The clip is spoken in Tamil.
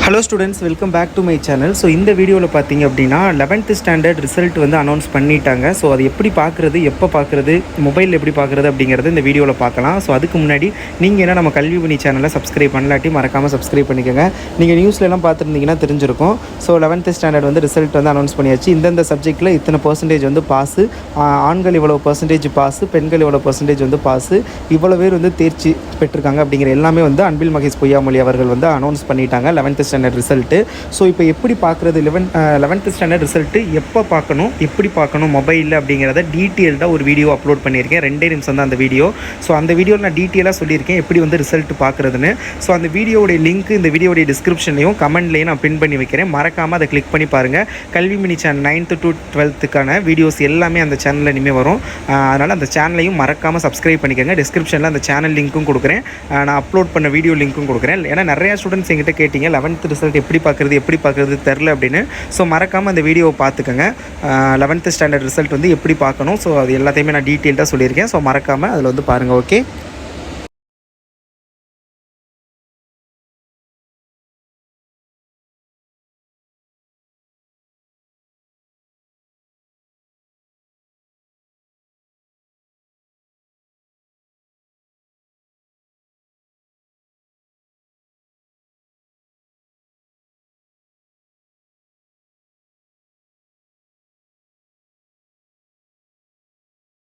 Hello students, welcome back to my channel. So இந்த வீடியோவில் பார்த்தீங்க அப்படின்னா 11th ஸ்டாண்டர்ட் ரிசல்ட் வந்து அனௌன்ஸ் பண்ணிட்டாங்க. ஸோ அது எப்படி பார்க்குறது, எப்போ பார்க்குறது, மொபைலில் எப்படி பார்க்குறது அப்படிங்கிறது இந்த வீடியோவில் பார்க்கலாம். ஸோ அதுக்கு முன்னாடி நீங்கள் என்ன நம்ம கல்வி பணி சேனலை சப்ஸ்கிரைப் பண்ணலாட்டி மறக்காமல் சப்ஸ்கிரைப் பண்ணிக்கோங்க. நீங்கள் நியூஸ்லலாம் பார்த்துருந்தீங்கன்னா தெரிஞ்சிருக்கும். ஸோ 11th ஸ்டாண்டர்ட் வந்து ரிசல்ட் வந்து அனௌன்ஸ் பண்ணியாச்சு. இந்தந்த சப்ஜெக்ட்டில் இத்தனை பர்சன்டேஜ் வந்து பாஸு, ஆண்கள் இவ்வளோ பர்சன்டேஜ் பாஸு, பெண்கள் இவ்வளோ பர்சன்டேஜ் வந்து பாஸு, இவ்வளோ பேர் வந்து தேர்ச்சி பெற்றிருக்காங்க அப்படிங்கிற எல்லாமே வந்து அன்பில் மகேஷ் பொய்யாமொழி அவர்கள் வந்து அனௌன்ஸ் பண்ணிட்டாங்க 11th ஸ்டாண்டர்ட் ரிசல்ட்டு. ஸோ இப்போ எப்படி பார்க்குறது, 11th ஸ்டாண்டர்ட் ரிசல்ட்டு எப்போ பார்க்கணும், எப்படி பார்க்கணும் மொபைலில் அப்படிங்கிறத டீட்டெயில்டாக ஒரு வீடியோ அப்லோட் பண்ணியிருக்கேன். 2 நிமிஷம் தான் அந்த வீடியோ. ஸோ அந்த வீடியோவில் நான் டீட்டெயிலாக சொல்லியிருக்கேன் எப்படி வந்து ரிசல்ட் பார்க்குறதுன்னு. ஸோ அந்த வீடியோடைய லிங்க் இந்த வீடியோடைய டிஸ்கிரிப்ஷன்லையும் கமெண்ட்லையும் நான் பின் பண்ணி வைக்கிறேன். மறக்காமல் அதை கிளிக் பண்ணி பாருங்கள். கல்வி mini channel 9th to 12th videos எல்லாமே அந்த சேனலில் இனிமேல் வரும். அதனால் அந்த சேனலையும் மறக்காமல் சப்ஸ்கிரைப் பண்ணிக்கோங்க. டிஸ்கிரிப்ஷனில் அந்த சேனல் லிங்க்கும் கொடுக்குறேன், நான் அப்லோட் பண்ண வீடியோ லிங்க்கும் கொடுக்குறேன். ஏன்னா நிறையா ஸ்டூடெண்ட்ஸ் எங்கிட்ட கேட்டிங்க 11th ரிசல்ட் எப்படி பார்க்குறது தெரில அப்படின்னு. ஸோ மறக்காமல் அந்த வீடியோவை பார்த்துக்கோங்க. 11th ஸ்டாண்டர்ட் ரிசல்ட் வந்து எப்படி பார்க்கணும், ஸோ அது எல்லாத்தையுமே நான் டீட்டெயில்டாக சொல்லியிருக்கேன். ஸோ மறக்காமல் அதில் வந்து பாருங்கள். ஓகே.